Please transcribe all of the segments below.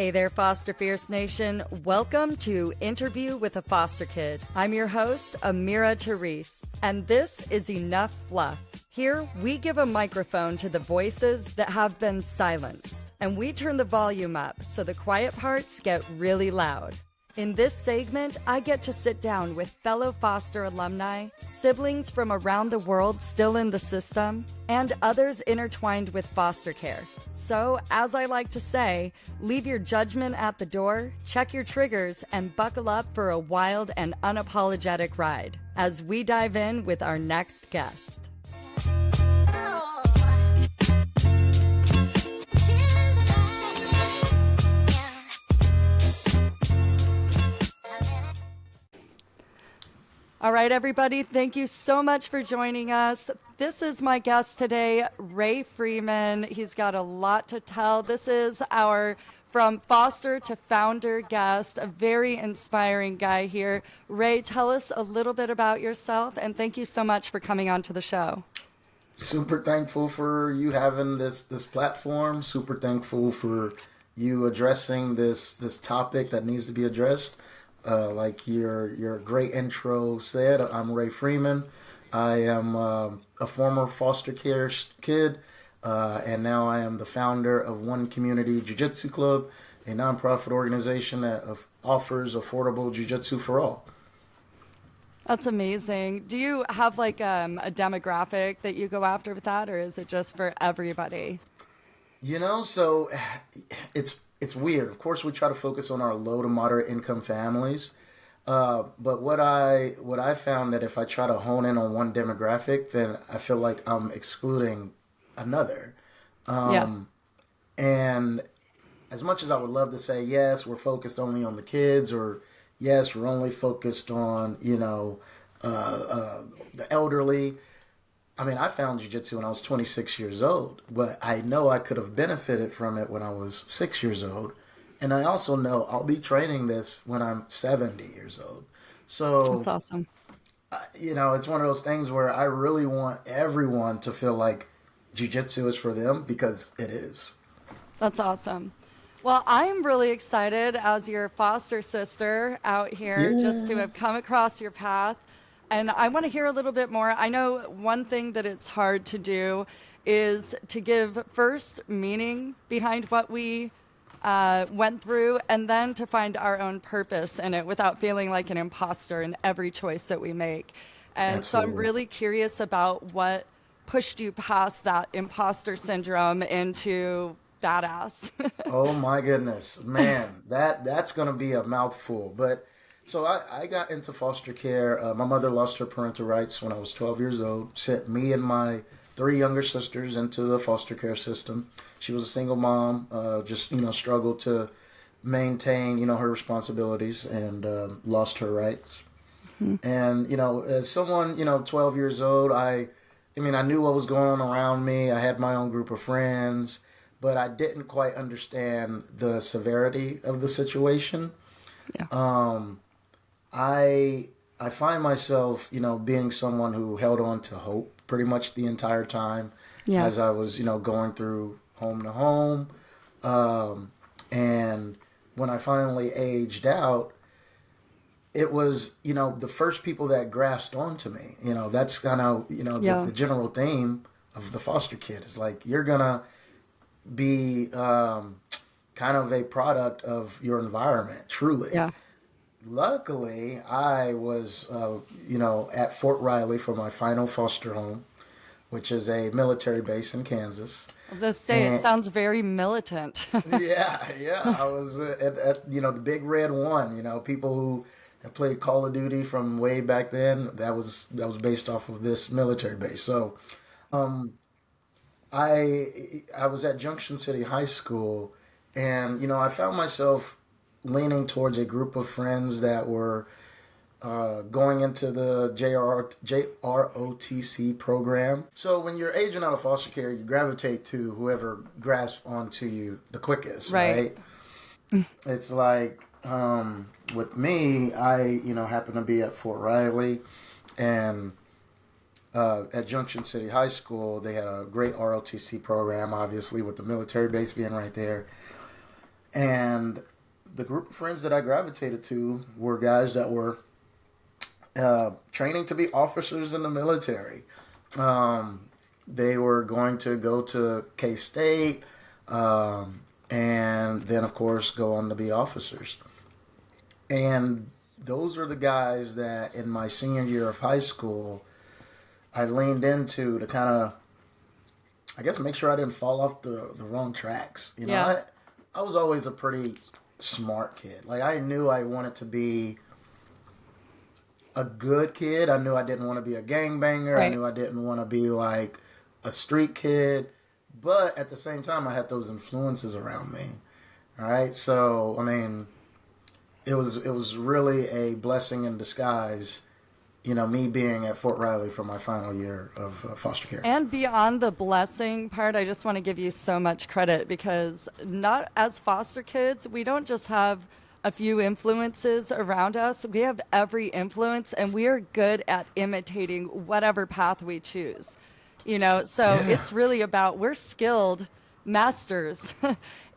Hey there, Foster Fierce Nation. Welcome to Interview with a Foster Kid. I'm your host, Amira Therese, and this is Enough Fluff. Here, we give a microphone to the voices that have been silenced, and we turn the volume up so the quiet parts get really loud. In this segment, I get to sit down with fellow foster alumni, siblings from around the world still in the system, and others intertwined with foster care. So, as I like to say, leave your judgment at the door, check your triggers, and buckle up for a wild and unapologetic ride as we dive in with our next guest. All right, everybody, thank you so much for joining us. This is my guest today, Ray Freeman. He's got a lot to tell. This is our from foster to founder guest, a very inspiring guy here. Ray, tell us a little bit about yourself, and thank you so much for coming on to the show. Super thankful for you having this platform. Super thankful for you addressing this topic that needs to be addressed. Like your great intro said, I'm Ray Freeman. I am a former foster care kid, and now I am the founder of One Community Jiu Jitsu Club, a nonprofit organization that offers affordable jiu jitsu for all. That's amazing. Do you have like a demographic that you go after with that, or is it just for everybody? So it's weird. Of course, we try to focus on our low to moderate income families. But what I found that if I try to hone in on one demographic, then I feel like I'm excluding another. And as much as I would love to say, yes, we're focused only on the kids, or yes, we're only focused on, the elderly. I mean, I found jiu-jitsu when I was 26 years old, but I know I could have benefited from it when I was 6 years old. And I also know I'll be training this when I'm 70 years old. So that's awesome. It's one of those things where I really want everyone to feel like jiu-jitsu is for them, because it is. That's awesome. Well, I'm really excited as your foster sister out here just to have come across your path. And I want to hear a little bit more. I know one thing that it's hard to do is to give first meaning behind what we went through, and then to find our own purpose in it without feeling like an imposter in every choice that we make. And Absolutely. So I'm really curious about what pushed you past that imposter syndrome into badass. Oh my goodness, man, that's going to be a mouthful. But so I got into foster care. My mother lost her parental rights when I was 12 years old, sent me and my 3 younger sisters into the foster care system. She was a single mom, struggled to maintain, her responsibilities, and lost her rights. Mm-hmm. And, as someone, 12 years old, I knew what was going on around me. I had my own group of friends, but I didn't quite understand the severity of the situation. Yeah. I find myself, being someone who held on to hope pretty much the entire time as I was, going through home to home. And when I finally aged out, it was, the first people that grasped onto me. That's kind of, the general theme of the foster kid is like, you're going to be kind of a product of your environment, truly. Yeah. Luckily, I was, at Fort Riley for my final foster home, which is a military base in Kansas. I was going to say, it sounds very militant. Yeah. I was at the Big Red One. People who have played Call of Duty from way back then. That was based off of this military base. So, I was at Junction City High School, and I found myself leaning towards a group of friends that were going into the JROTC program. So when you're aging out of foster care, you gravitate to whoever grasps onto you the quickest, right? It's like with me, I happen to be at Fort Riley, and at Junction City High School, they had a great ROTC program, obviously, with the military base being right there. And the group of friends that I gravitated to were guys that were training to be officers in the military. They were going to go to K-State, and then, of course, go on to be officers. And those are the guys that in my senior year of high school, I leaned into to kind of, I guess, make sure I didn't fall off the wrong tracks. You know, Yeah. I was always a pretty smart kid. Like, I knew I wanted to be a good kid. I knew I didn't want to be a gangbanger. I Right. knew I didn't want to be like a street kid. But at the same time, I had those influences around me. All right. So, I mean, it was really a blessing in disguise, you know, me being at Fort Riley for my final year of foster care. And beyond the blessing part, I just want to give you so much credit because not as foster kids, we don't just have a few influences around us. We have every influence and we are good at imitating whatever path we choose. You know, so it's really about we're skilled masters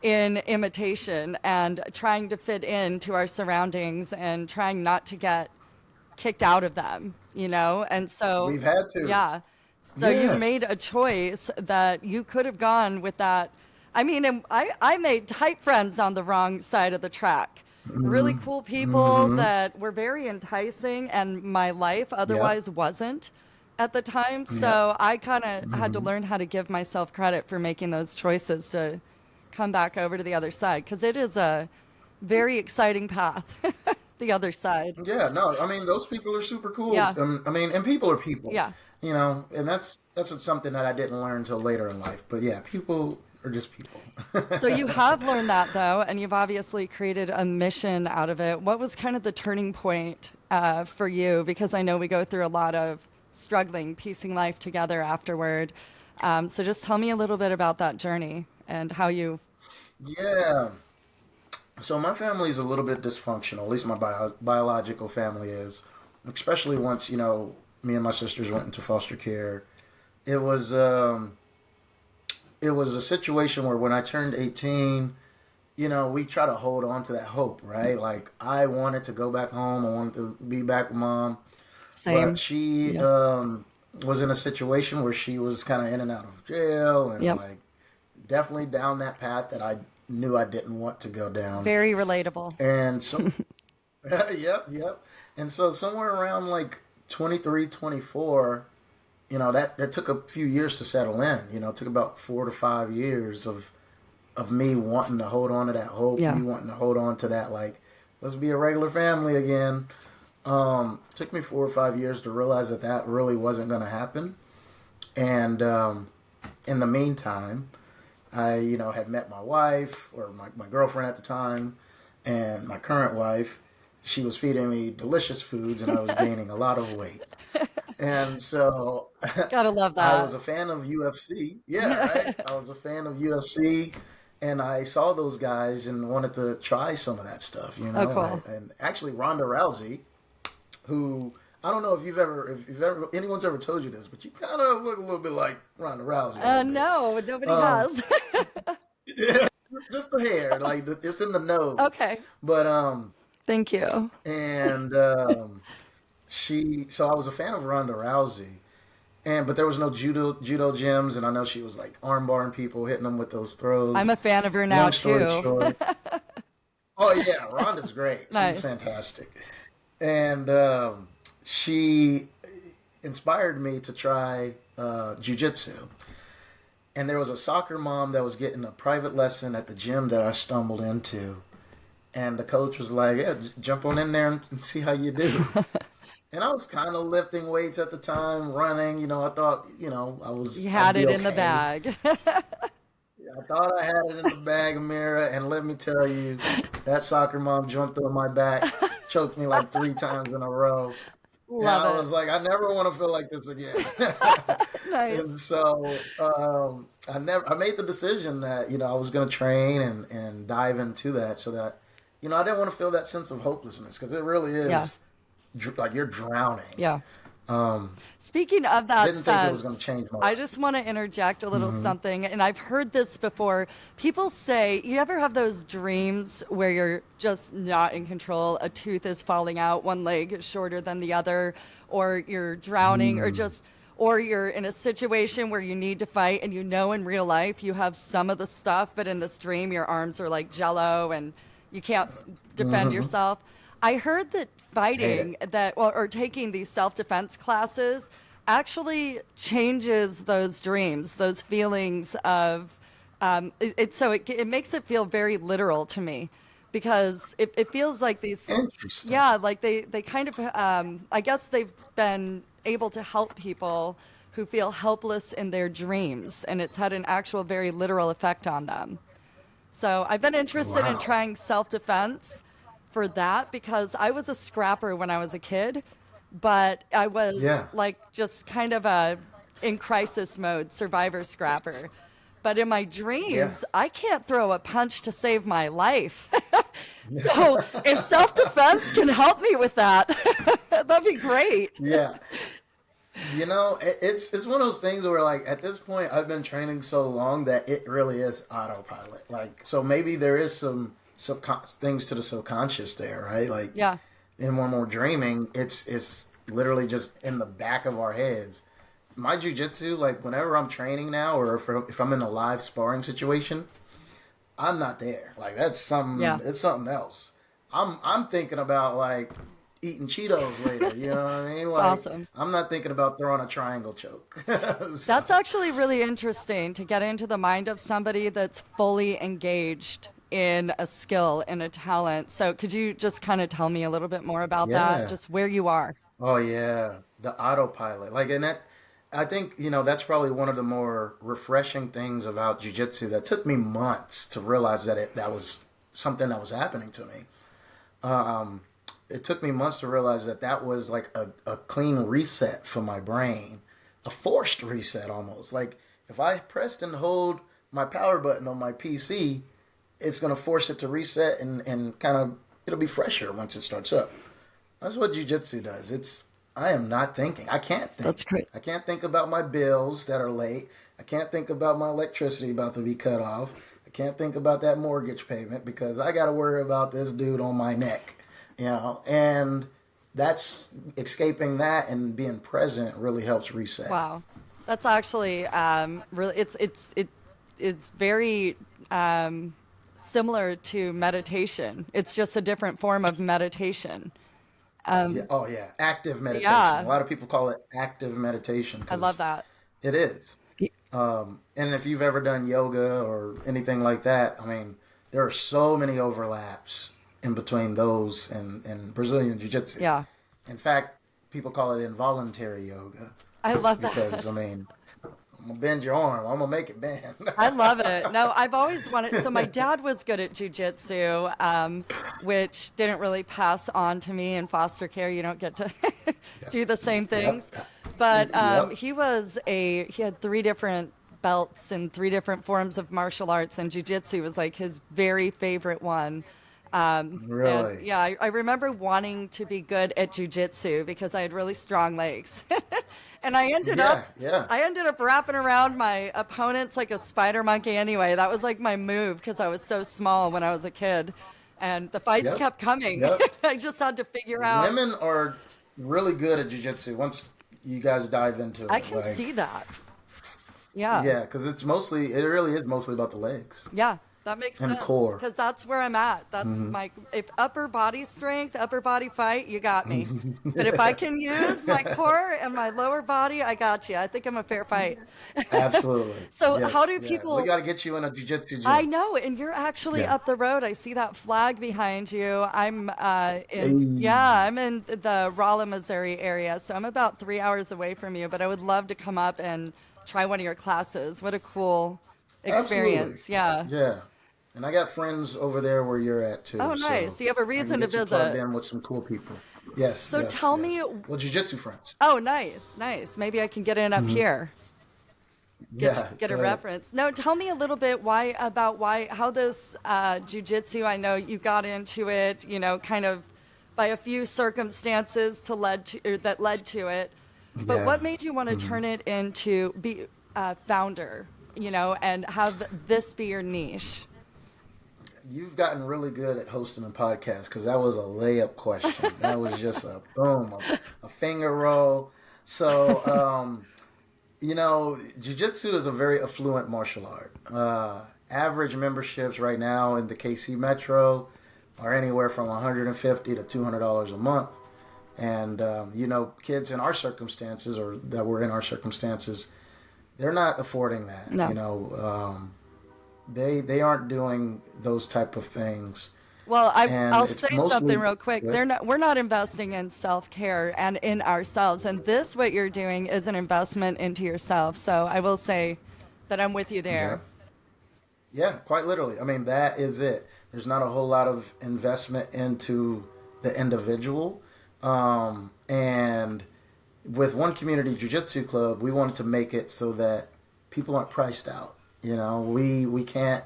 in imitation and trying to fit into our surroundings and trying not to get kicked out of them, you know? And so We've had to. yeah. So you Yes. made a choice that you could have gone with that. I mean, and I made tight friends on the wrong side of the track. Really cool people that were very enticing, and my life otherwise wasn't at the time. So I kind of had to learn how to give myself credit for making those choices to come back over to the other side because it is a very exciting path, the other side. Yeah, no, I mean those people are super cool. Yeah. I mean, and people are people. Yeah. You know, and that's something that I didn't learn until later in life. But yeah, people are just people. So you have learned that though, and you've obviously created a mission out of it. What was kind of the turning point for you? Because I know we go through a lot of struggling, piecing life together afterward. So just tell me a little bit about that journey and how you. Yeah. So my family is a little bit dysfunctional. At least my biological family is, especially once you know me and my sisters went into foster care. It was a situation where when I turned 18, you know, we try to hold on to that hope, right? Like I wanted to go back home. I wanted to be back with mom. Same. But she Yep. was in a situation where she was kind of in and out of jail and Yep. like definitely down that path that I knew I didn't want to go down. Very relatable. And so, yep. And so somewhere around like 23, 24, you know, that took a few years to settle in. You know, it took about 4 to 5 years of me wanting to hold on to that hope, Yeah. me wanting to hold on to that, like, let's be a regular family again. Took me 4 or 5 years to realize that really wasn't going to happen. And in the meantime, I, you know, had met my wife or my girlfriend at the time and my current wife. She was feeding me delicious foods and I was gaining a lot of weight. And so Gotta love I that. was a fan of UFC. Yeah, right? I was a fan of UFC and I saw those guys and wanted to try some of that stuff, you know. Oh, cool. And actually Ronda Rousey, who I don't know if anyone's ever told you this, but you kind of look a little bit like Ronda Rousey. a little bit. No, nobody Um, has. Yeah, just the hair, like it's in the nose. Okay. But Thank you. and so I was a fan of Ronda Rousey, but there was no judo gyms, and I know she was like armbarring people, hitting them with those throws. I'm a fan of her now Long story too. short, oh yeah, Ronda's great. Nice. She's fantastic, and she inspired me to try jiu-jitsu. And there was a soccer mom that was getting a private lesson at the gym that I stumbled into. And the coach was like, yeah, jump on in there and see how you do. And I was kind of lifting weights at the time, running. You know, I thought, you know, You I'd had be it in the okay. bag. I thought I had it in the bag, Amira. And let me tell you, that soccer mom jumped on my back, choked me like 3 times in a row. And I Love was like, I never want to feel like this again. it. Nice. And so I made the decision that, you know, I was going to train and dive into that so that, I didn't want to feel that sense of hopelessness because it really is Yeah. like you're drowning. Yeah. Speaking of that Didn't think it was going to change much. I just want to interject a little something, and I've heard this before. People say, you ever have those dreams where you're just not in control? A tooth is falling out, one leg is shorter than the other, or you're drowning, or you're in a situation where you need to fight, and you know in real life you have some of the stuff, but in this dream your arms are like jello and you can't defend yourself. I heard that fighting or taking these self-defense classes actually changes those dreams, those feelings of it makes it feel very literal to me, because it feels like these, Interesting. like they kind of I guess they've been able to help people who feel helpless in their dreams, and it's had an actual very literal effect on them. So I've been interested in trying self-defense for that, because I was a scrapper when I was a kid, but I was like just kind of in crisis mode, survivor scrapper. But in my dreams, I can't throw a punch to save my life. So if self-defense can help me with that, that'd be great. Yeah. You know, it's one of those things where, like, at this point, I've been training so long that it really is autopilot. Like, so maybe there is some things to the subconscious there, right? Like, and when we're dreaming, it's literally just in the back of our heads. My jiu-jitsu, like, whenever I'm training now, or if I'm in a live sparring situation, I'm not there. Like, that's something. It's something else. I'm thinking about, like, eating Cheetos later. You know what I mean? Like, awesome. I'm not thinking about throwing a triangle choke. So. That's actually really interesting, to get into the mind of somebody that's fully engaged in a skill, in a talent. So could you just kind of tell me a little bit more about that, just where you are? Oh, yeah. The autopilot. Like, and that, I think, you know, that's probably one of the more refreshing things about jiu-jitsu that took me months to realize that that was something that was happening to me. It took me months to realize that was like a clean reset for my brain, a forced reset almost. Like, if I pressed and hold my power button on my PC, it's going to force it to reset and kind of, it'll be fresher once it starts up. That's what jiu-jitsu does. I am not thinking. I can't think. That's great. I can't think about my bills that are late. I can't think about my electricity about to be cut off. I can't think about that mortgage payment because I got to worry about this dude on my neck. You know, and that's escaping that and being present really helps reset. Wow, that's actually really it's very similar to meditation. It's just a different form of meditation. Active meditation. Yeah. A lot of people call it active meditation. I love that. It is. And if you've ever done yoga or anything like that, I mean, there are so many overlaps in between those and Brazilian Jiu-Jitsu. Yeah. In fact, people call it involuntary yoga. I love that. Because, I mean, I'm going to bend your arm. I'm going to make it bend. I love it. No, I've always wanted. So my dad was good at jiu-jitsu, which didn't really pass on to me in foster care. You don't get to do the same things. But he had 3 different belts in 3 different forms of martial arts, and jiu-jitsu was like his very favorite one. Really? And, I remember wanting to be good at jiu-jitsu because I had really strong legs. And I ended up wrapping around my opponents like a spider monkey anyway. That was like my move because I was so small when I was a kid. And the fights kept coming. I just had to figure out. Women are really good at jiu-jitsu once you guys dive into it. I can see that. Yeah. Yeah, because it really is mostly about the legs. Yeah. That makes sense. And core. Because that's where I'm at. That's if upper body strength, upper body fight, you got me. But if I can use my core and my lower body, I got you. I think I'm a fair fight. Absolutely. So how do people... We got to get you in a jiu-jitsu gym. I know, and you're actually up the road. I see that flag behind you. I'm in the Rolla, Missouri area, so I'm about 3 hours away from you, but I would love to come up and try one of your classes. What a cool experience. Absolutely. Yeah. And I got friends over there where you're at too. Oh, nice. So you have a reason to visit. Plugged in with some cool people. Yes. So tell me. Well, jiu-jitsu friends. Oh, nice. Maybe I can get in up here. Get a reference. No, tell me a little bit how this jiu-jitsu. I know you got into it, kind of by a few circumstances that led to it. But Yeah. what made you want to turn it into be a founder, and have this be your niche? You've gotten really good at hosting a podcast because that was a layup question. That was just a boom, a finger roll. So, jiu-jitsu is a very affluent martial art. Average memberships right now in the KC Metro are anywhere from $150 to $200 a month. And, kids in our circumstances, or that were in our circumstances, they're not affording that. No. They aren't doing those type of things. Well, And I'll it's say mostly something real quick. good. We're not investing in self-care and in ourselves. And this, what you're doing, is an investment into yourself. So I will say that I'm with you Yeah. there. Yeah, quite literally. I mean, that is it. There's not a whole lot of investment into the individual. And with One Community Jiu Jitsu Club, we wanted to make it so that people aren't priced out. We can't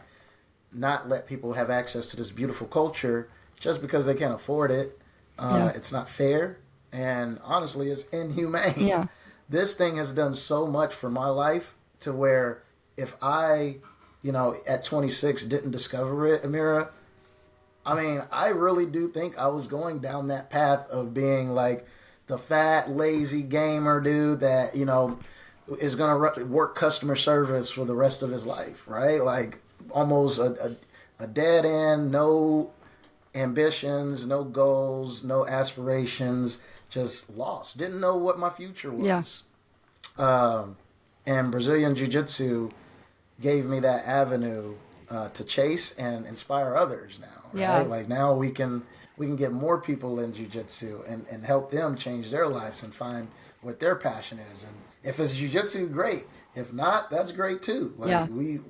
not let people have access to this beautiful culture just because they can't afford it. Yeah. It's not fair. And honestly, it's inhumane. Yeah. This thing has done so much for my life to where if I, at 26 didn't discover it, Amira, I mean, I really do think I was going down that path of being like the fat, lazy gamer dude that, is going to work customer service for the rest of his life, right? Like almost a dead end, no ambitions, no goals, no aspirations, just lost. Didn't know what my future was. Yeah. And Brazilian Jiu-Jitsu gave me that avenue to chase and inspire others now. Right? Yeah. Like now we can get more people in jiu-jitsu and help them change their lives and find what their passion is. And if it's jiu-jitsu, great. If not, that's great too.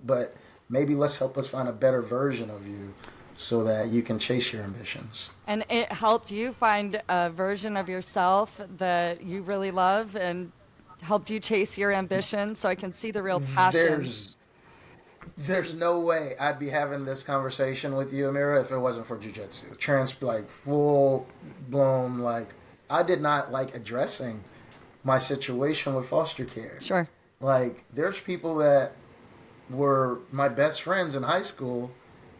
But maybe let's help us find a better version of you so that you can chase your ambitions. And it helped you find a version of yourself that you really love and helped you chase your ambition. So I can see the real passion. There's no way I'd be having this conversation with you, Amira, if it wasn't for jiu-jitsu. Full blown, I did not like addressing my situation with foster care. Sure. There's people that were my best friends in high school,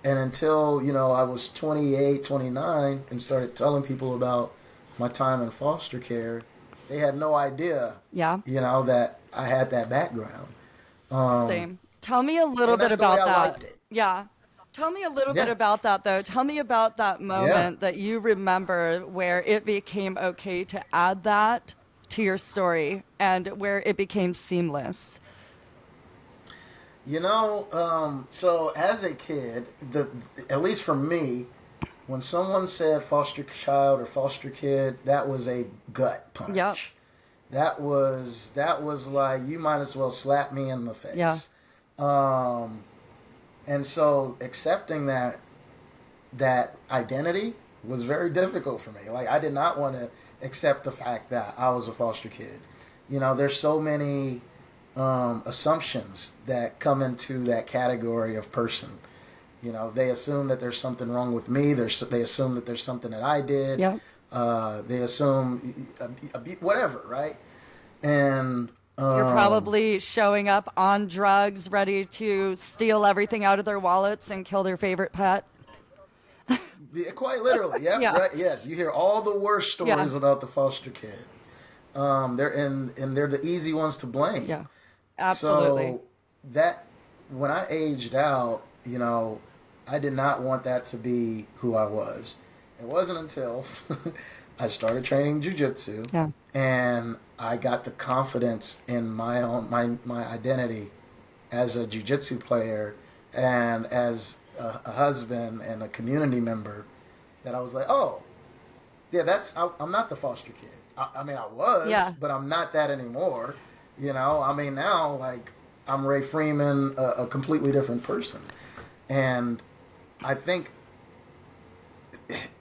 and until, I was 28, 29, and started telling people about my time in foster care, they had no idea, Yeah. That I had that background. Same. Tell me a little bit about that. Liked it. Yeah. Tell me a little bit about that, though. Tell me about that moment that you remember where it became okay to add that to your story and where it became seamless. So as a kid, at least for me, when someone said foster child or foster kid, that was a gut punch. Yep. That was like, you might as well slap me in the face. Yeah. And so accepting that identity was very difficult for me. I did not want to accept the fact that I was a foster kid. There's so many assumptions that come into that category of person. They assume that there's something wrong with me. They assume that there's something that I did. Yeah. They assume whatever, right? And you're probably showing up on drugs, ready to steal everything out of their wallets and kill their favorite pet. Quite literally, yeah. Right, yes, you hear all the worst stories about the foster kid. They're the easy ones to blame. Yeah, absolutely. So that when I aged out, I did not want that to be who I was. It wasn't until I started training jiu-jitsu and I got the confidence in my own my identity as a jiu-jitsu player and as a husband and a community member, that I was like, oh, yeah, I'm not the foster kid. I mean, I was, but I'm not that anymore. I mean, now, I'm Ray Freeman, a completely different person. And I think,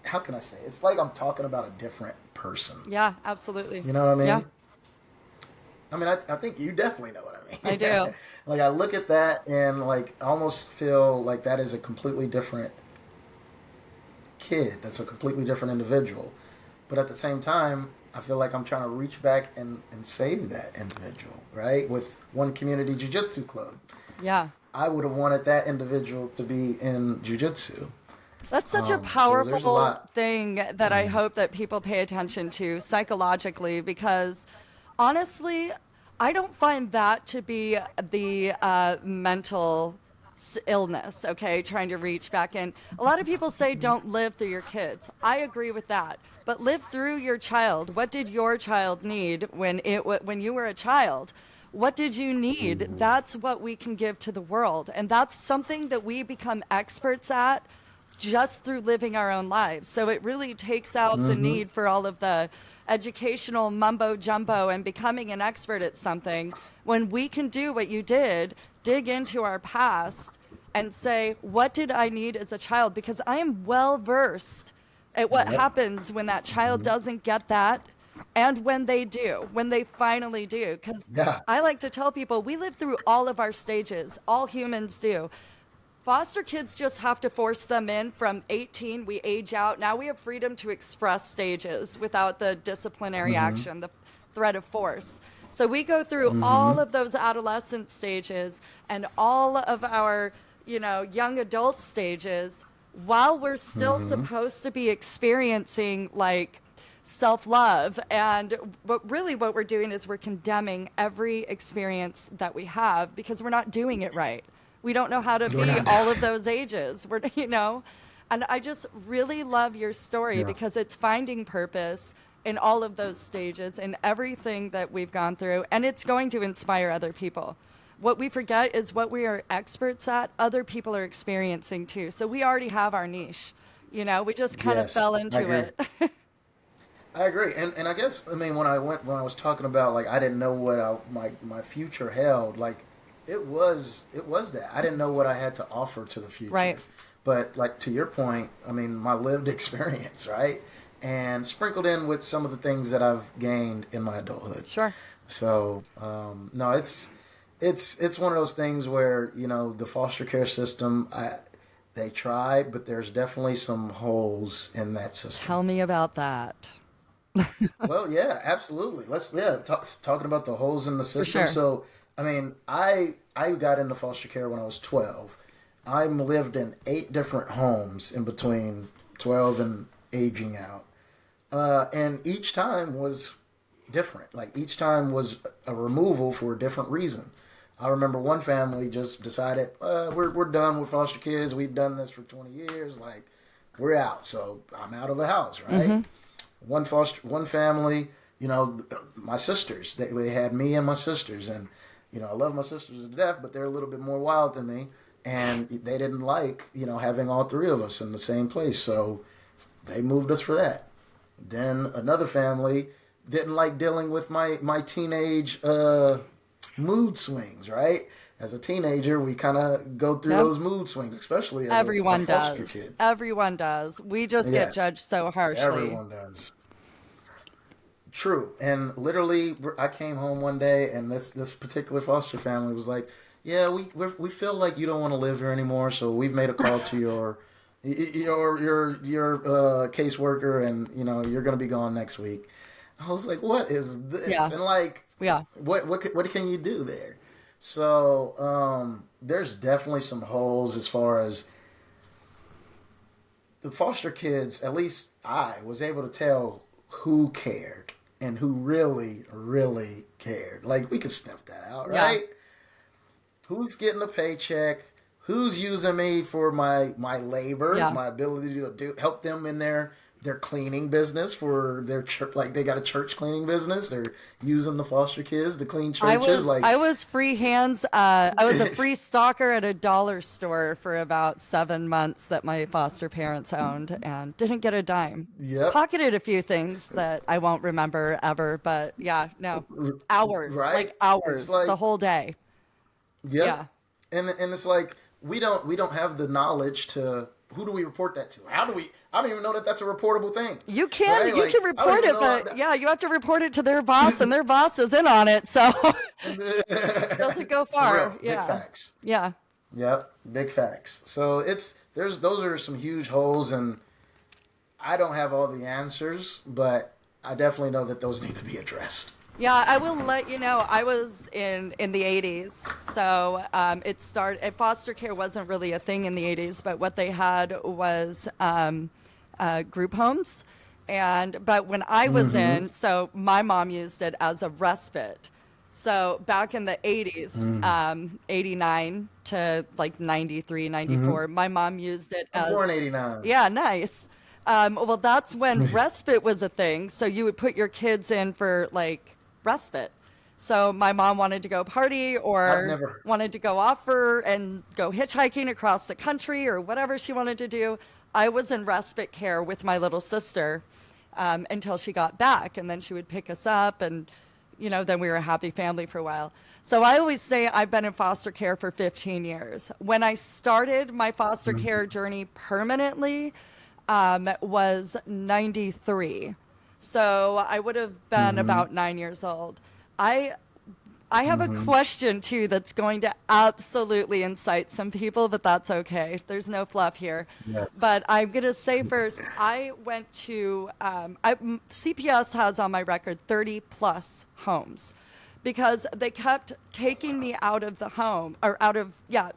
how can I say? It's like I'm talking about a different person. Yeah, absolutely. You know what I mean? Yeah. I mean, I think you definitely know what I mean. I do. I look at that and, I almost feel like that is a completely different kid. That's a completely different individual. But at the same time, I feel like I'm trying to reach back and save that individual, right? With one community Jiu Jitsu club. Yeah. I would have wanted that individual to be in Jiu Jitsu. That's such a So there's a powerful lot. thing that I hope that people pay attention to psychologically, because honestly, I don't find that to be the mental illness, okay, trying to reach back in. A lot of people say don't live through your kids. I agree with that. But live through your child. What did your child need when when you were a child? What did you need? That's what we can give to the world. And that's something that we become experts at just through living our own lives. So it really takes out the need for all of the educational mumbo jumbo and becoming an expert at something, when we can do what you did, dig into our past and say, what did I need as a child? Because I am well versed at what happens when that child doesn't get that, and when they do, when they finally do. Because I like to tell people, we live through all of our stages. All humans do. Foster kids just have to force them in from 18. We age out. Now we have freedom to express stages without the disciplinary action, the threat of force. So we go through all of those adolescent stages and all of our, young adult stages, while we're still supposed to be experiencing like self-love. And what we're doing is we're condemning every experience that we have because we're not doing it right. We don't know how to be all of those ages. And I just really love your story because it's finding purpose in all of those stages and everything that we've gone through, and it's going to inspire other people. What we forget is what we are experts at, other people are experiencing too. So we already have our niche. We just kind of fell into it. I agree, and I guess when I was talking about like I didn't know what my future held, like it was that I didn't know what I had to offer to the future. Right. But like to your point, my lived experience, right, and sprinkled in with some of the things that I've gained in my adulthood. Sure. So no, it's one of those things where the foster care system, they tried, but there's definitely some holes in that system. Tell me about that. Well, yeah, absolutely. Talking about the holes in the system. Sure. So, I got into foster care when I was 12. I lived in 8 different homes in between 12 and aging out, and each time was different. Like each time was a removal for a different reason. I remember one family just decided we're done with foster kids. We've done this for 20 years. Like we're out. So I'm out of the house, right? One family, my sisters, they had me and my sisters, and I love my sisters to death, but they're a little bit more wild than me, and they didn't like having all 3 of us in the same place, so they moved us for that. Then another family didn't like dealing with my teenage mood swings, right? As a teenager, we kind of go through those mood swings, especially as Everyone a foster does. kid. Everyone does. We just get judged so harshly. Everyone does. True. And literally, I came home one day, and this particular foster family was like, "Yeah, we feel like you don't want to live here anymore, so we've made a call to your caseworker, and you're going to be gone next week." I was like, "What is this?" Yeah. And like, what can you do there? So there's definitely some holes as far as the foster kids. At least I was able to tell who cared and who really, really cared. Like we could sniff that out, right? Yeah. Who's getting a paycheck? Who's using me for my labor, my ability to help them in their cleaning business for their church? Like they got a church cleaning business. They're using the foster kids to clean churches. I was free hands. I was a free stalker at a dollar store for about 7 months that my foster parents owned, and didn't get a dime. Yep. Pocketed a few things that I won't remember ever, but hours, right? Hours, the whole day. Yep. Yeah. And it's like we don't have the knowledge to. Who do we report that to? How do we? I don't even know that that's a reportable thing. You can, right? You can report it, but you have to report it to their boss, and their boss is in on it, so it doesn't go far. Yeah, big facts. Yeah. Yep, big facts. So those are some huge holes, and I don't have all the answers, but I definitely know that those need to be addressed. Yeah, I will let you know. I was in the 80s, so it started. Foster care wasn't really a thing in the 80s, but what they had was group homes, but when I was in, so my mom used it as a respite. So back in the 80s, 89 to like 93, 94, my mom used it as. Born 89. Yeah, nice. Well, that's when respite was a thing. So you would put your kids in for like respite. So my mom wanted to go party or wanted to go off and go hitchhiking across the country or whatever she wanted to do. I was in respite care with my little sister until she got back, and then she would pick us up, and then we were a happy family for a while. So I always say I've been in foster care for 15 years. When I started my foster care journey permanently was 93. So I would have been about 9 years old. I have a question, too, that's going to absolutely incite some people, but that's okay. There's no fluff here. Yes. But I'm going to say first, I went to, CPS has on my record 30-plus homes because they kept taking me out of the home, or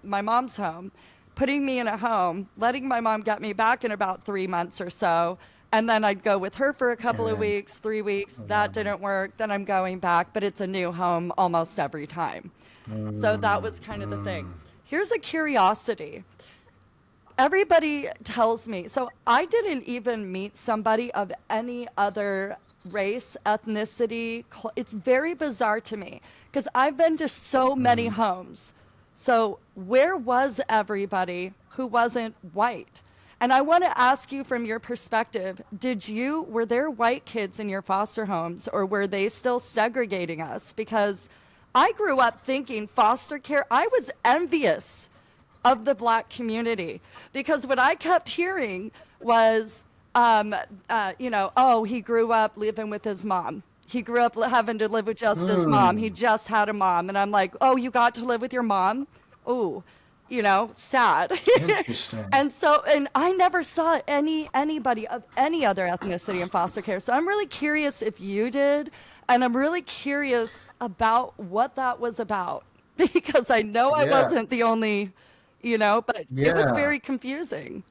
my mom's home, putting me in a home, letting my mom get me back in about 3 months or so. And then I'd go with her for a couple of weeks, 3 weeks. That didn't work. Then I'm going back, but it's a new home almost every time. So that was kind of the thing. Here's a curiosity. Everybody tells me, so I didn't even meet somebody of any other race, ethnicity. It's very bizarre to me because I've been to so many homes. So where was everybody who wasn't white? And I want to ask you from your perspective, were there white kids in your foster homes, or were they still segregating us? Because I grew up thinking foster care, I was envious of the black community because what I kept hearing was, he grew up living with his mom. He grew up having to live with just his mom. He just had a mom. And I'm like, oh, you got to live with your mom? Ooh. Sad. Interesting. and I never saw anybody of any other ethnicity in foster care. So I'm really curious if you did, and I'm really curious about what that was about because I know I wasn't the only, but it was very confusing.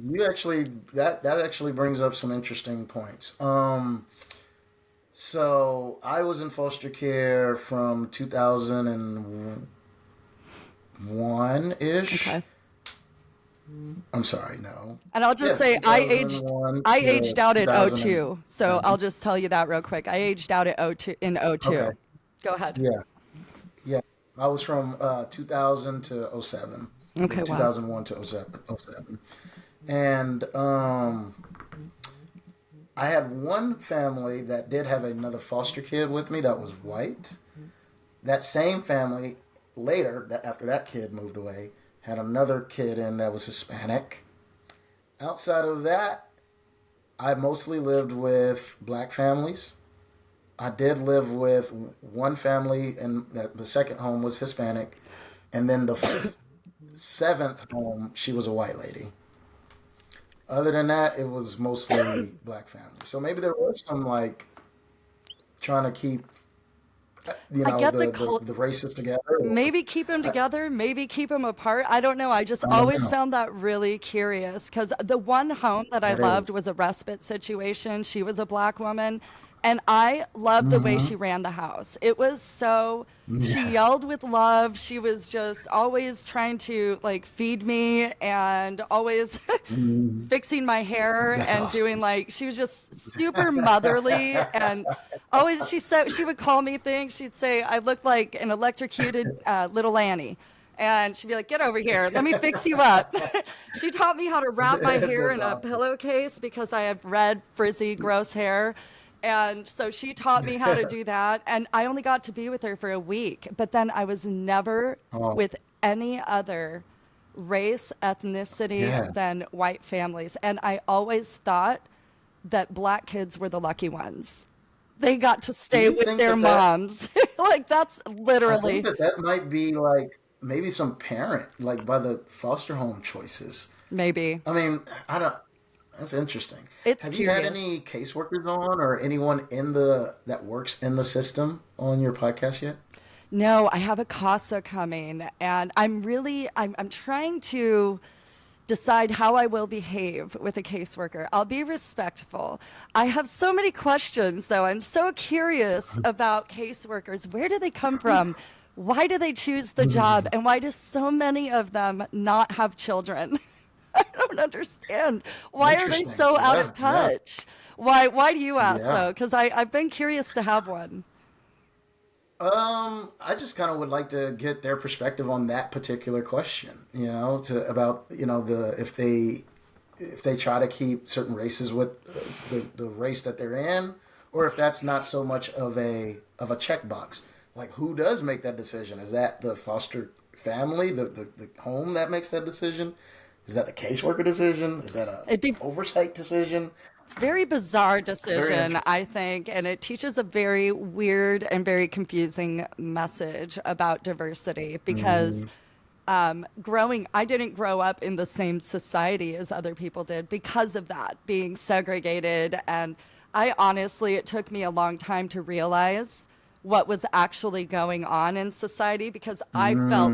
You actually that actually brings up some interesting points. So I was in foster care from 2001-ish. Okay. I'm sorry, no. And I'll just say I aged out at 02. So I'll just tell you that real quick. I aged out at 02 in 02. Okay. Go ahead. Yeah. I was from 2000 to 07. Okay, 2001 to 07. And I had one family that did have another foster kid with me that was white. That same family later, after that kid moved away, had another kid in that was Hispanic. Outside of that, I mostly lived with black families. I did live with one family, and the second home was Hispanic. And then the seventh home, she was a white lady. Other than that, it was mostly black families. So maybe there was some, trying to keep I get the races together. Maybe keep them together, maybe keep them apart. I don't know. I just always found that really curious because the one home that I loved was a respite situation. She was a black woman, and I loved the way she ran the house. It was so, she yelled with love. She was just always trying to feed me and always fixing my hair. That's and awesome. Doing she was just super motherly and always, she would call me things. She'd say, I looked like an electrocuted little Annie. And she'd be like, get over here. Let me fix you up. She taught me how to wrap my hair in a pillowcase because I have red, frizzy, gross hair. And so she taught me how to do that. And I only got to be with her for a week. But then I was never with any other race, ethnicity than white families. And I always thought that black kids were the lucky ones. They got to stay with their moms. That's literally. I think that might be maybe some parent, by the foster home choices. Maybe. I mean, I That's interesting. It's Have you had curious. any caseworkers on or anyone in the that works in the system on your podcast yet? No, I have a CASA coming, and I'm trying to decide how I will behave with a caseworker. I'll be respectful. I have so many questions, though. I'm so curious about caseworkers. Where do they come from? Why do they choose the job? And why do so many of them not have children? I don't understand. Why are they Interesting. so out of Yeah, yeah, touch? Why do you ask, yeah. though? Because I've been curious to have one. I just kind of would like to get their perspective on that particular question, to about, the if they try to keep certain races with the race that they're in, or if that's not so much of a checkbox. Like, who does make that decision? Is that the foster family, the home that makes that decision? Is that the caseworker decision? Is that a It'd be oversight decision? It's a very bizarre Very decision, interesting. I think, and it teaches a very weird and very confusing message about diversity because I didn't grow up in the same society as other people did because of that, being segregated. And it took me a long time to realize what was actually going on in society because I felt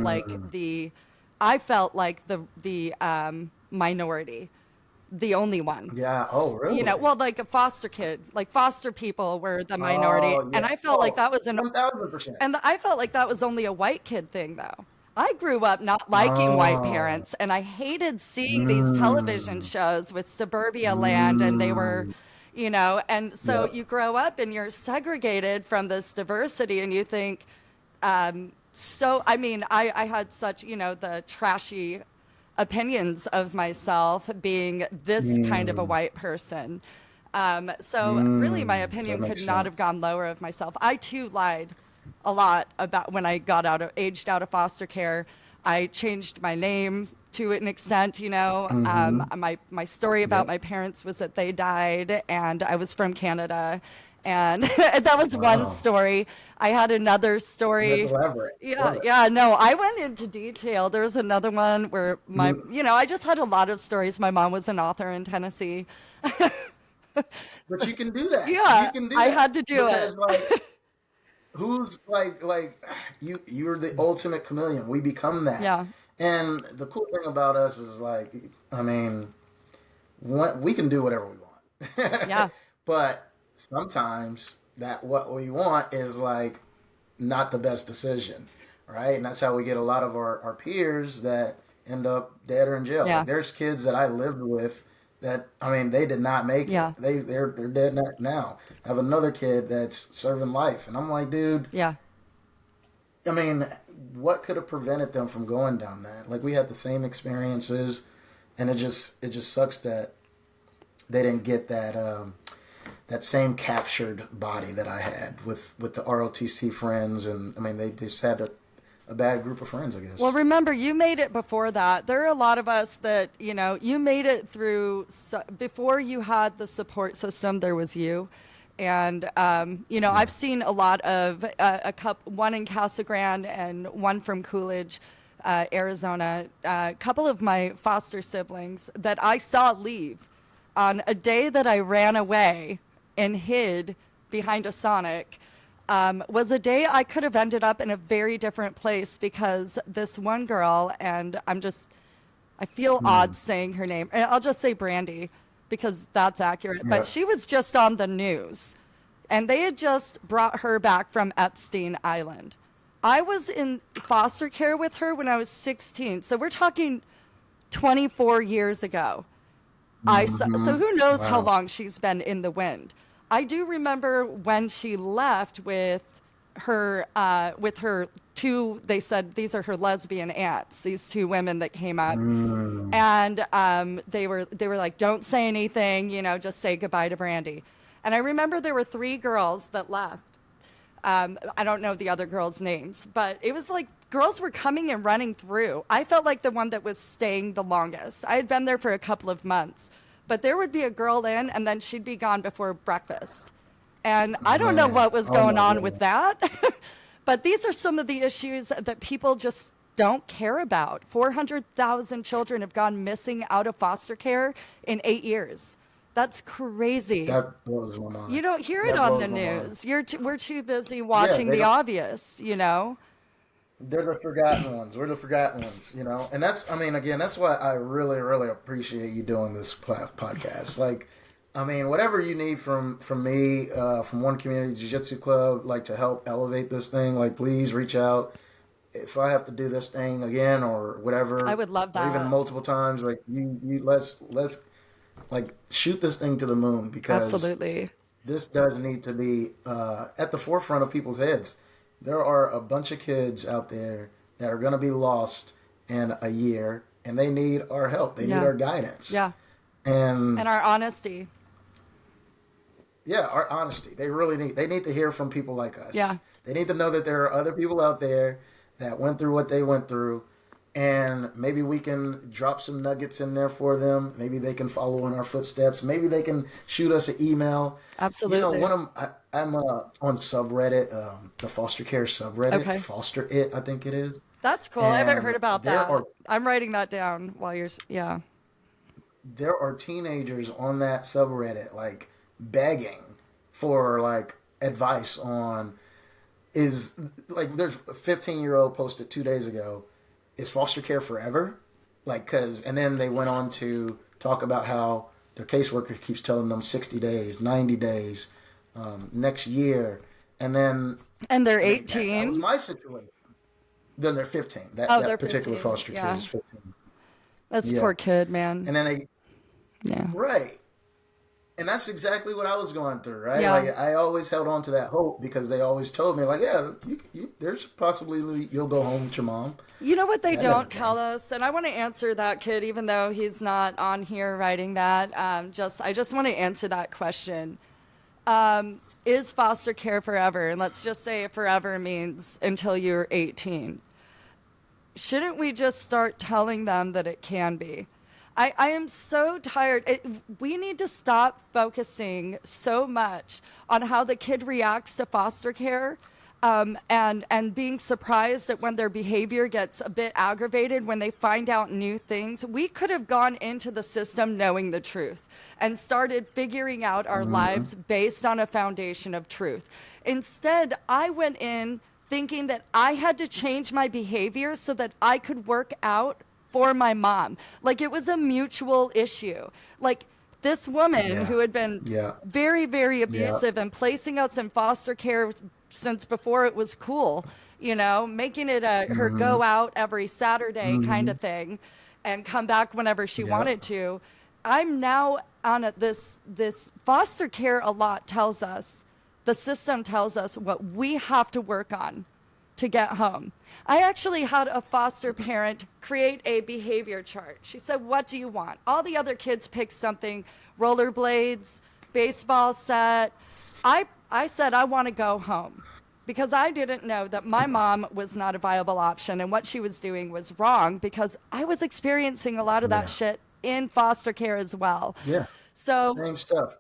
like the minority, the only one. Yeah. Oh, really? Well, like a foster kid, like foster people were the minority, Oh, and yeah. I felt like Oh, that was 1000%. I felt like that was only a white kid thing, though. I grew up not liking white Oh. parents, and I hated seeing these television Mm. shows with suburbia land, and they were, Mm. and so Yep. you grow up and you're segregated from this diversity, and you think, I had such, the trashy opinions of myself being this kind of a Mm. white person. So really, my That opinion could makes not have sense. gone lower of myself. I too lied a lot about when I got aged out of foster care. I changed my name to an extent. Mm-hmm. My story about Yep. my parents was that they died, and I was from Canada. And that was one Wow. story. I had another That's story. elaborate. Yeah, Love it. yeah, no, I went into detail. There was another one where Mm. I just had a lot of stories. My mom was an author in Tennessee. But you can do that. You Yeah, can do I that had to do it. because, like, who's like you're the ultimate chameleon. We become that. Yeah, And the cool thing about us is, like, I mean, we can do whatever we want. yeah, But sometimes that what we want is, like, not the best decision, right? And that's how we get a lot of our peers that end up dead or in jail. Like, yeah, there's kids that I lived with that, I mean, they did not make it. yeah, They're dead now. I have another kid that's serving life, and I'm like, dude, yeah. I mean, what could have prevented them from going down that? Like, we had the same experiences, and it just sucks that they didn't get that same captured body that I had with the ROTC friends, and I mean, they just had a bad group of friends, I Well, guess. remember, you made it before that. There are a lot of us that, you made it through before you had the support system, there was you. And, Yeah. I've seen a lot of one in Casa Grande and one from Coolidge, Arizona. A couple of my foster siblings that I saw leave on a day that I ran away and hid behind a Sonic was a day I could have ended up in a very different place because this one girl, and I feel odd Hmm. saying her name. And I'll just say Brandy because that's accurate. But Yeah. she was just on the news, and they had just brought her back from Epstein Island. I was in foster care with her when I was 16. So we're talking 24 years ago. So Hmm. who knows how Wow. long she's been in the wind. I do remember when she left with her two. They said these are her lesbian aunts. These two women that came up, Mm. and they were like, "Don't say anything, just say goodbye to Brandy." And I remember there were three girls that left. I don't know the other girls' names, but it was like girls were coming and running through. I felt like the one that was staying the longest. I had been there for a couple of months, but there would be a girl in, and then she'd be gone before breakfast. And I don't know Man. what was Oh going my on with goodness. that. But these are some of the issues that people just don't care about. 400,000 children have gone missing out of foster care in 8 years. That's crazy. That blows my mind. You don't hear it That on blows the my mind. news. We're too busy Yeah, watching they the don't. obvious, you know? They're the forgotten ones. We're the forgotten ones, you know. And that's, I mean, again, that's why I really, really appreciate you doing this podcast. Like, I mean, whatever you need from me, from One Community Jiu Jitsu Club, like to help elevate this thing, like please reach out. If I have to do this thing again or whatever, I would love or even that. multiple times, like you let's like shoot this thing to the moon because Absolutely. this does need to be at the forefront of people's heads. There are a bunch of kids out there that are going to be lost in a year, and they need our help. They need Yeah. our guidance. Yeah. And And our honesty. yeah, our honesty. They really need. They need to hear from people like us. Yeah. They need to know that there are other people out there that went through what they went through, and maybe we can drop some nuggets in there for them. Maybe they can follow in our footsteps. Maybe they can shoot us an email. Absolutely. You know, I'm on subreddit, the foster care subreddit, Okay. Foster It, I think it is. That's cool. I haven't And heard about there that. are I'm writing that down while yeah. there are teenagers on that subreddit like begging for like advice on is like there's a 15-year-old posted 2 days ago, is foster care forever? Like, cause, and then they went on to talk about how their caseworker keeps telling them 60 days, 90 days, next year. And then And they're I mean, that was 18. my situation. Then they're 15. That, Oh, that they're particular 15. foster Yeah. kid is 15. That's a Yeah. poor kid, man. And then they, Yeah. right. And that's exactly what I was going through, right? Yeah. Like I always held on to that hope because they always told me, like, yeah, there's possibly you'll go home with your mom. You know what they That never don't tell us, and I want to answer that kid, even though he's not on here writing that. I just want to answer that question. Is foster care forever? And let's just say forever means until you're 18. Shouldn't we just start telling them that it can be? I am so tired. We need to stop focusing so much on how the kid reacts to foster care, and being surprised that when their behavior gets a bit aggravated when they find out new things. We could have gone into the system knowing the truth and started figuring out our lives based on a foundation of truth. Instead, I went in thinking that I had to change my behavior so that I could work out for my mom. Like it was a mutual issue. Like this woman who had been very, very abusive and placing us in foster care since before it was cool, you know, making it her go out every Saturday kind of thing and come back whenever she wanted to. I'm now on this foster care a lot tells us, the system tells us what we have to work on to get home. I actually had a foster parent create a behavior chart. She said, what do you want? All the other kids picked something, rollerblades, baseball set. I said, I want to go home because I didn't know that my mom was not a viable option and what she was doing was wrong because I was experiencing a lot of that shit in foster care as well. Yeah. So Same stuff.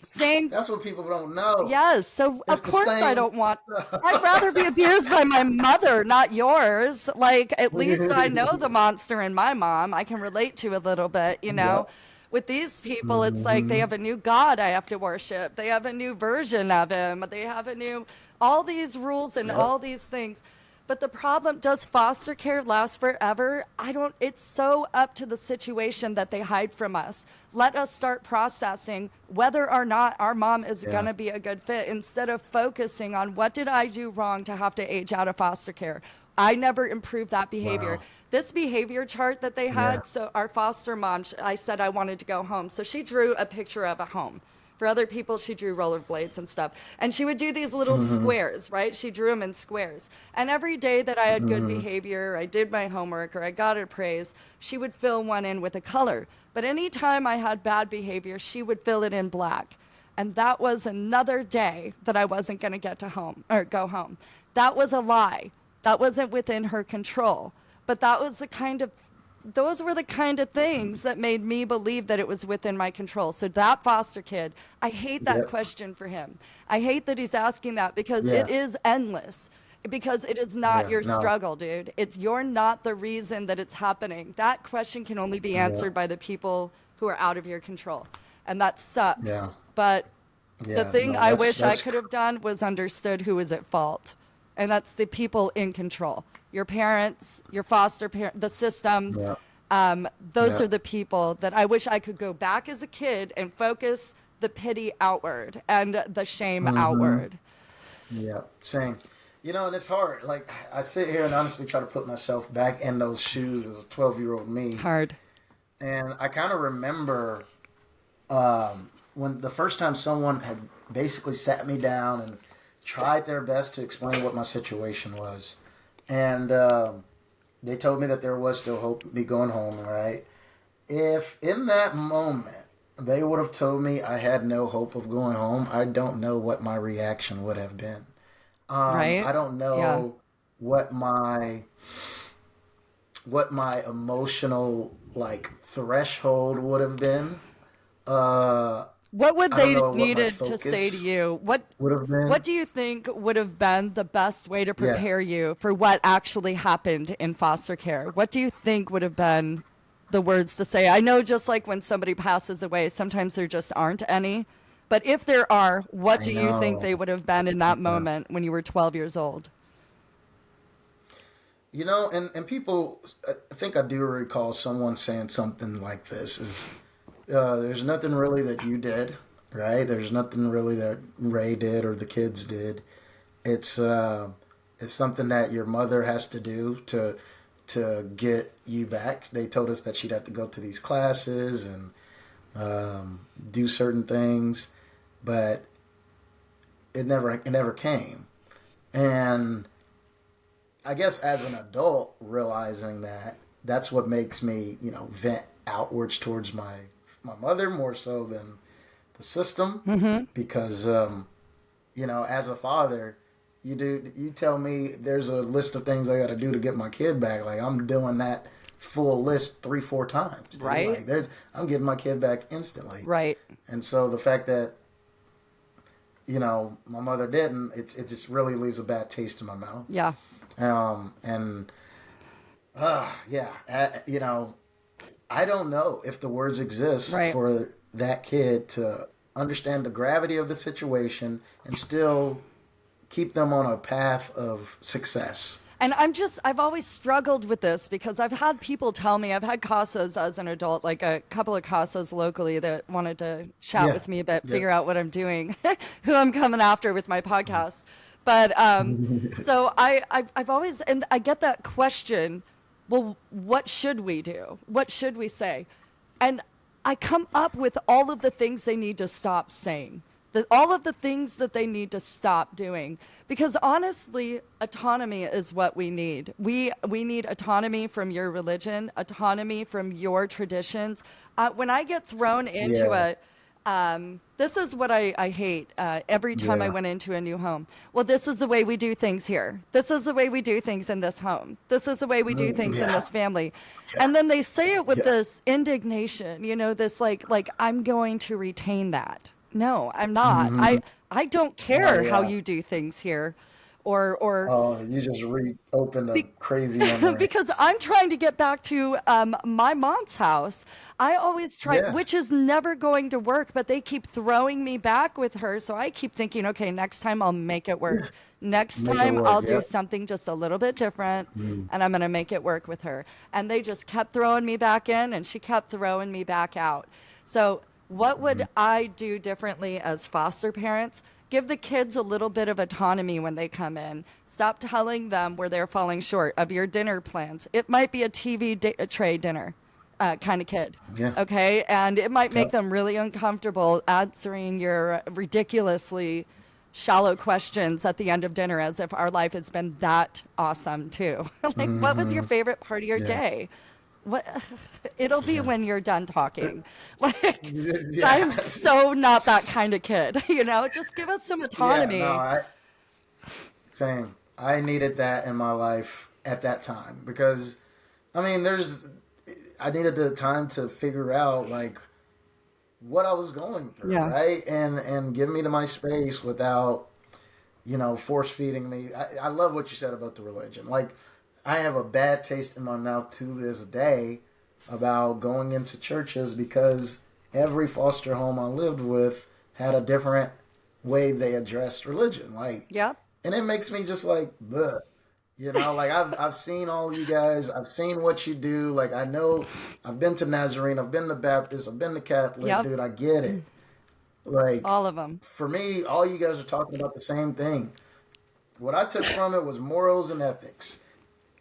same. That's what people don't know. Yes. So It's of the course I same don't want, stuff. I'd rather be abused by my mother, not yours. Like at least I know the monster in my mom. I can relate to a little bit, you know. Yep. With these people, it's like they have a new God I have to worship. They have a new version of him. They have all these rules and all these things. But the problem, does foster care last forever? It's so up to the situation that they hide from us. Let us start processing whether or not our mom is going to be a good fit instead of focusing on what did I do wrong to have to age out of foster care. I never improved that behavior. Wow. This behavior chart that they had, so our foster mom, I said I wanted to go home. So she drew a picture of a home. For other people, she drew rollerblades and stuff. And she would do these little squares, right? She drew them in squares. And every day that I had good behavior, I did my homework, or I got her praise, she would fill one in with a color. But anytime I had bad behavior, she would fill it in black. And that was another day that I wasn't going to get to home or go home. That was a lie. That wasn't within her control. But that was those were the kind of things that made me believe that it was within my control. So that foster kid, I hate that question for him. I hate that he's asking that because it is endless. because it is not Yeah. your No. struggle, dude. You're not the reason that it's happening. That question can only be Yeah. answered by the people who are out of your control. And that sucks. Yeah. But the Yeah. thing No. I That's wish I that's. could have done was understood who was at fault. And that's the people in control. Your parents, your foster parent, the system. Yeah. Those Yeah. are the people that I wish I could go back as a kid and focus the pity outward and the shame Mm-hmm. outward. Yeah. Same. And it's hard. Like I sit here and honestly try to put myself back in those shoes as a 12-year-old me, Hard. and I kind of remember when the first time someone had basically sat me down and tried their best to explain what my situation was, and they told me that there was still hope of me going home. Right? If in that moment they would have told me I had no hope of going home, I don't know what my reaction would have been. Right? I don't Yeah. know what my emotional like threshold would have been. Uh, What would I don't they know what my needed to say to focus you? would have What been. do you think would have been the best way to Yeah, prepare you for what actually happened in foster care? What do you think would have been the words to say? I know just like when somebody passes away, sometimes there just aren't any. But if there are, what I do you think know. they would have been in that Yeah. moment when you were 12 years old? And people, I think I do recall someone saying something like this: "Is there's nothing really that you did, right? There's nothing really that Ray did or the kids did. It's uh, it's something that your mother has to do to get you back. They told us that she'd have to go to these classes and do certain things, but it never came. And I guess as an adult, realizing that that's what makes me, vent outwards towards my mother more so than the system, because as a father, you tell me there's a list of things I got to do to get my kid back. Like I'm doing that full list 3-4 times, dude. Right? Like I'm getting my kid back instantly. Right. And so the fact that my mother didn't, it just really leaves a bad taste in my mouth. Yeah. And yeah, I don't know if the words exist Right. for that kid to understand the gravity of the situation and still keep them on a path of success. And I've always struggled with this because I've had people tell me, I've had CASAs as an adult, like a couple of CASAs locally that wanted to chat Yeah. with me a bit, Yep. figure out what I'm doing, who I'm coming after with my podcast. But so I've always, and I get that question, well, what should we do? What should we say? And I come up with all of the things they need to stop saying, all of the things that they need to stop doing. Because honestly, autonomy is what we need. We need autonomy from your religion, autonomy from your traditions. When I get thrown into Yeah. this is what I hate every time I Yeah. went into a new home. Well, this is the way we do things here. This is the way we do things in this home. This is the way we do things in Yeah. this family. And then they say it with Yeah. this indignation, this like I'm going to retain that. No, I'm not. Mm-hmm. I don't Oh care how yeah. you do things here, or Oh, you just reopened a be- crazy memory. because I'm trying to get back to my mom's house. I always try, Yeah. which is never going to work, but they keep throwing me back with her. So I keep thinking, okay, next time I'll make it work. Next Make it time work. I'll do Yep. something just a little bit different and I'm going to make it work with her. And they just kept throwing me back in and she kept throwing me back out. So what would I do differently as foster parents? Give the kids a little bit of autonomy when they come in. Stop telling them where they're falling short of your dinner plans. It might be a tray dinner kind of kid, Yeah. okay? And it might make Yep. them really uncomfortable answering your ridiculously shallow questions at the end of dinner as if our life has been that awesome too. Like, what was your favorite part of your Yeah. day? What it'll be when you're done talking. Like Yeah. I'm so not that kind of kid, just give us some Yeah. No. autonomy. Same. I needed that in my life at that time because, I mean, I needed the time to figure out like what I was going through, Yeah. right? And give me to my space without force feeding me. I love what you said about the religion. Like, I have a bad taste in my mouth to this day about going into churches because every foster home I lived with had a different way they addressed religion. Like, Yep. and it makes me just like, bleh. Like I've seen all you guys. I've seen what you do. Like, I know I've been to Nazarene. I've been to Baptist. I've been to Catholic. Yep. Dude, I get it. Like, All of them. for me, all you guys are talking about the same thing. What I took from it was morals and ethics.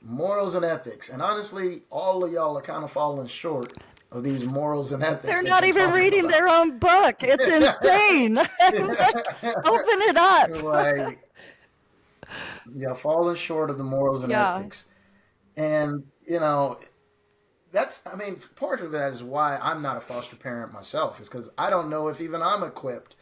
Morals and ethics. And honestly, all of y'all are kind of falling short of these morals and ethics. They're not even reading their own book. It's insane. Open it up. Like, yeah, falling short of the morals and ethics. And, part of that is why I'm not a foster parent myself, is because I don't know if even I'm equipped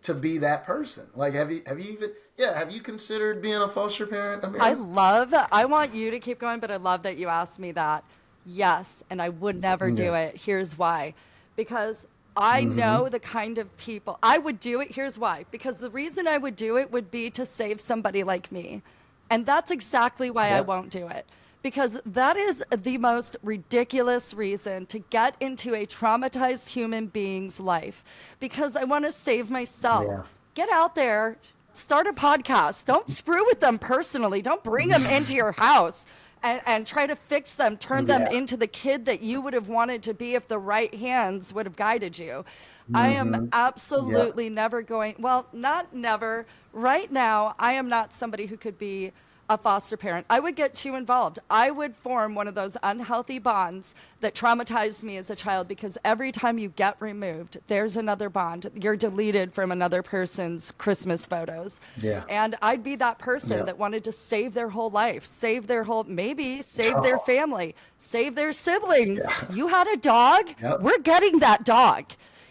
to be that person. Like, have you considered being a foster parent, Amira? I want you to keep going, but I love that you asked me that. Yes, and I would never do it. Here's why. Because I know the kind of people I would do it. Here's why. Because the reason I would do it would be to save somebody like me. And that's exactly why I won't do it. Because that is the most ridiculous reason to get into a traumatized human being's life. Because I want to save myself. Yeah. Get out there, start a podcast. Don't screw with them personally. Don't bring them into your house and try to fix them, turn them into the kid that you would have wanted to be if the right hands would have guided you. I am absolutely never going, well, not never. Right now, I am not somebody who could be a foster parent. I would get too involved. I would form one of those unhealthy bonds that traumatized me as a child, because every time you get removed, there's another bond. You're deleted from another person's Christmas photos. Yeah. And I'd be that person that wanted to save their whole life, save their family, save their siblings. Yeah. You had a dog? Yep. We're getting that dog.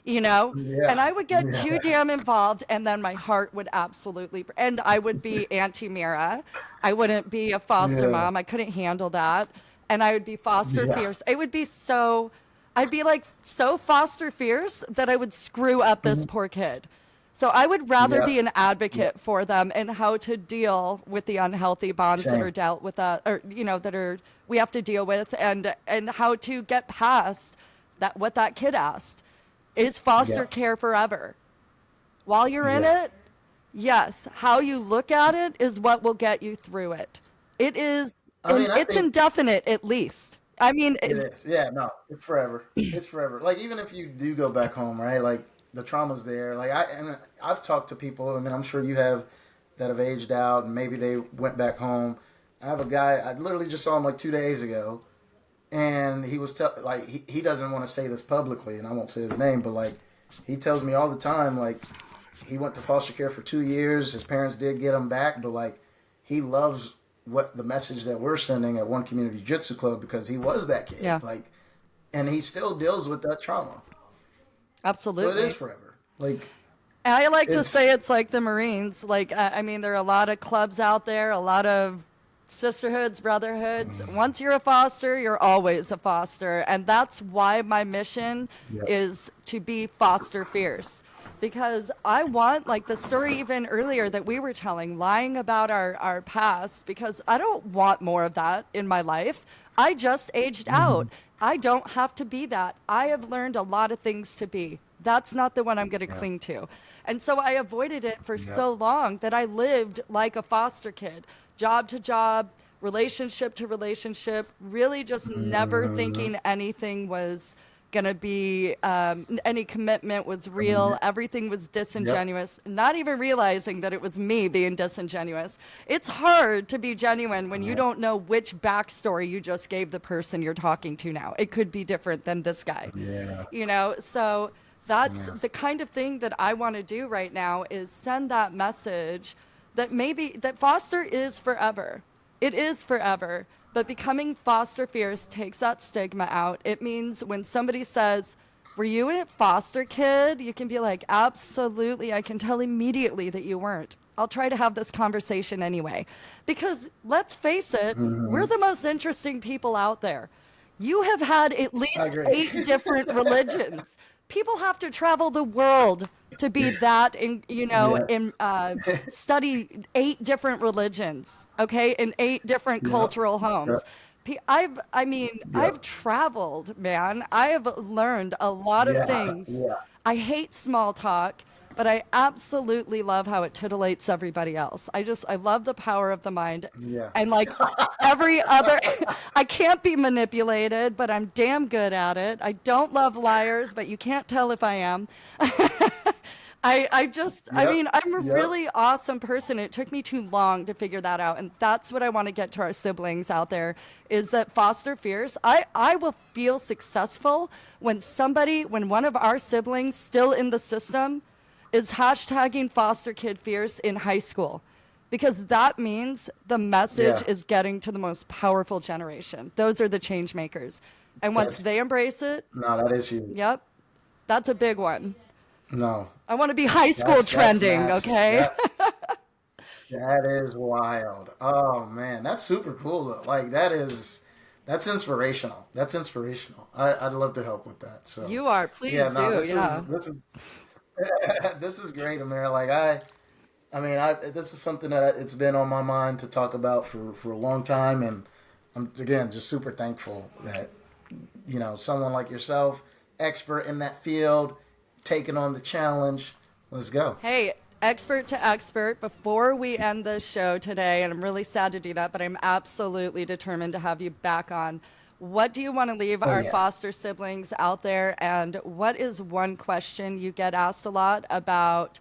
And I would get too damn involved, and then my heart would absolutely, and I would be anti-Mira. I wouldn't be a foster mom. I couldn't handle that. And I would be foster fierce. It would be I'd be like so foster fierce that I would screw up this poor kid. So I would rather be an advocate for them and how to deal with the unhealthy bonds that are dealt with, we have to deal with, and how to get past that, what that kid asked. Is foster care forever? While you're in it, yes. How you look at it is what will get you through it. It is, it's indefinite at least. It is. Yeah, no, it's forever. It's forever. Like, even if you do go back home, right? Like, the trauma's there. Like, I've talked to people, I'm sure you have, that have aged out and maybe they went back home. I have a guy, I literally just saw him like 2 days ago. And he was he doesn't want to say this publicly, and I won't say his name, but like, he tells me all the time, like, he went to foster care for 2 years. His parents did get him back, but like, he loves what the message that we're sending at One Community Jiu Jitsu Club, because he was that kid. Yeah. Like, and he still deals with that trauma. Absolutely. So it is forever. Like, and I like to say it's like the Marines. Like, there are a lot of clubs out there, a lot of sisterhoods, brotherhoods. Once you're a foster, you're always a foster. And that's why my mission is to be foster fierce. Because I want, like the story even earlier that we were telling, lying about our past, because I don't want more of that in my life. I just aged out. I don't have to be that. I have learned a lot of things to be. That's not the one I'm going to cling to. And so I avoided it for so long that I lived like a foster kid. Job to job, relationship to relationship, really just never thinking anything was going to be, any commitment was real. Everything was disingenuous, not even realizing that it was me being disingenuous. It's hard to be genuine when you don't know which backstory you just gave the person you're talking to now. It could be different than this guy, so that's the kind of thing that I want to do right now, is send that message that that foster is forever. It is forever. But becoming foster fierce takes that stigma out. It means when somebody says, were you a foster kid? You can be like, absolutely. I can tell immediately that you weren't. I'll try to have this conversation anyway. Because let's face it, we're the most interesting people out there. You have had at least 8 different religions. people have to travel the world to be that, in study 8 different religions, okay, in 8 different Yeah. cultural Yeah. homes. Yeah. I've traveled, man. I have learned a lot of Yeah. things. Yeah. I hate small talk, but I absolutely love how it titillates everybody else. I love the power of the mind. Yeah. And like every other, I can't be manipulated, but I'm damn good at it. I don't love liars, but you can't tell if I am. Yep. I'm a Yep. really awesome person. It took me too long to figure that out. And that's what I want to get to our siblings out there is that foster fierce. I will feel successful when one of our siblings still in the system is hashtagging foster kid fierce in high school. Because that means the message Yeah. is getting to the most powerful generation. Those are the change makers. And once That's they embrace it, no, that is huge. yep, that's a big one. No, I want to be high school that's trending, massive. okay? That is wild. Oh man, that's super cool though. Like that's inspirational. That's inspirational. I'd love to help with that. So You are, yeah, please no, do, yeah. this is this is great, Amir. Like I mean, this is something that it's been on my mind to talk about for a long time, and I'm again just super thankful that someone like yourself, expert in that field, taking on the challenge. Let's go. Hey, expert to expert, before we end this show today, and I'm really sad to do that, but I'm absolutely determined to have you back on. What do you want to leave Oh our yeah. foster siblings out there? And what is one question you get asked a lot about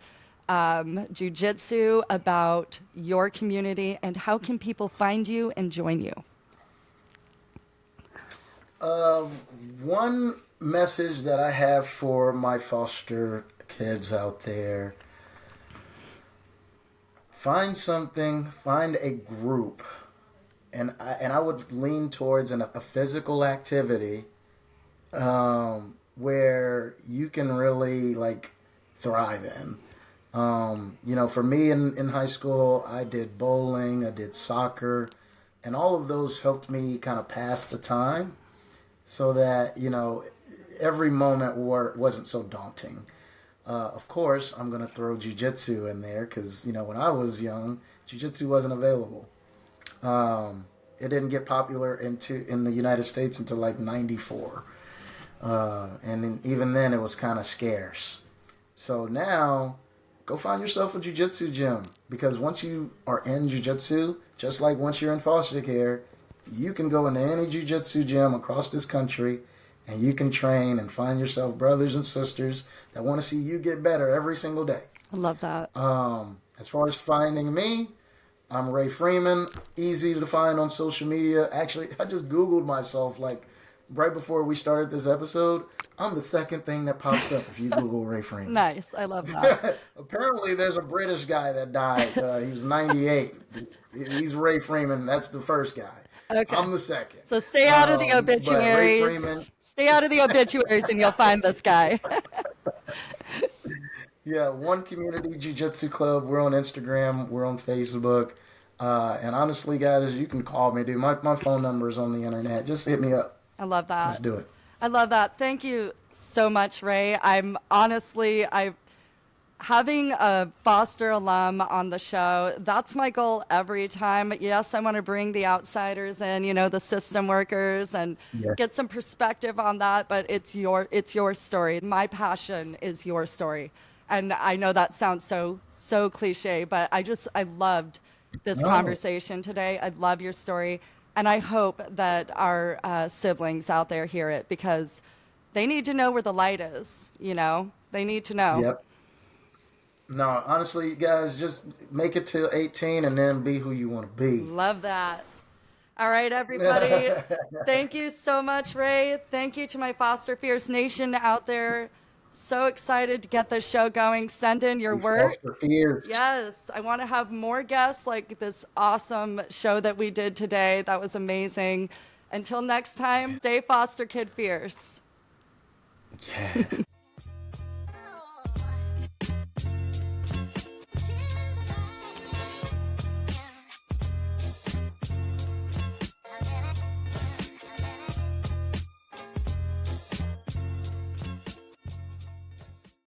jiu-jitsu, about your community, and how can people find you and join you? One message that I have for my foster kids out there: find a group, and I would lean towards a physical activity where you can really like thrive in. For me in high school, I did bowling, I did soccer, and all of those helped me kind of pass the time so that, every moment wasn't so daunting. Of course, I'm going to throw jiu-jitsu in there because, when I was young, jiu-jitsu wasn't available. It didn't get popular in the United States until like 94. And then, even then, it was kind of scarce. So now, go find yourself a jiu-jitsu gym, because once you are in jiu-jitsu, just like once you're in foster care, you can go into any jiu-jitsu gym across this country and you can train and find yourself brothers and sisters that want to see you get better every single day. I love that. As far as finding me, I'm Ray Freeman, easy to find on social media. Actually, I just Googled myself like right before we started this episode. I'm the second thing that pops up if you Google Ray Freeman. Nice. I love that. Apparently, there's a British guy that died. He was 98. He's Ray Freeman. That's the first guy. Okay. I'm the second. So stay out of the But Ray Freeman, obituaries. Stay out of the obituaries and you'll find this guy. yeah, One Community Jiu Jitsu Club. We're on Instagram. We're on Facebook. And honestly, guys, you can call me, dude. My phone number is on the internet. Just hit me up. I love that. Let's do it. I love that. Thank you so much, Ray. I having a foster alum on the show, that's my goal every time. Yes, I want to bring the outsiders in, the system workers, and Yes. get some perspective on that, but it's your story. My passion is your story. And I know that sounds so cliche, but I loved this No. conversation today. I love your story. And I hope that our siblings out there hear it, because they need to know where the light is, They need to know. Yep. No, honestly, you guys, just make it to 18 and then be who you want to be. Love that. All right, everybody. Thank you so much, Ray. Thank you to my Foster Fierce Nation out there. So excited to get this show going. Send in your work. Foster fears. Yes, I want to have more guests like this awesome show that we did today. That was amazing. Until next time, stay Foster Kid Fierce. Yeah.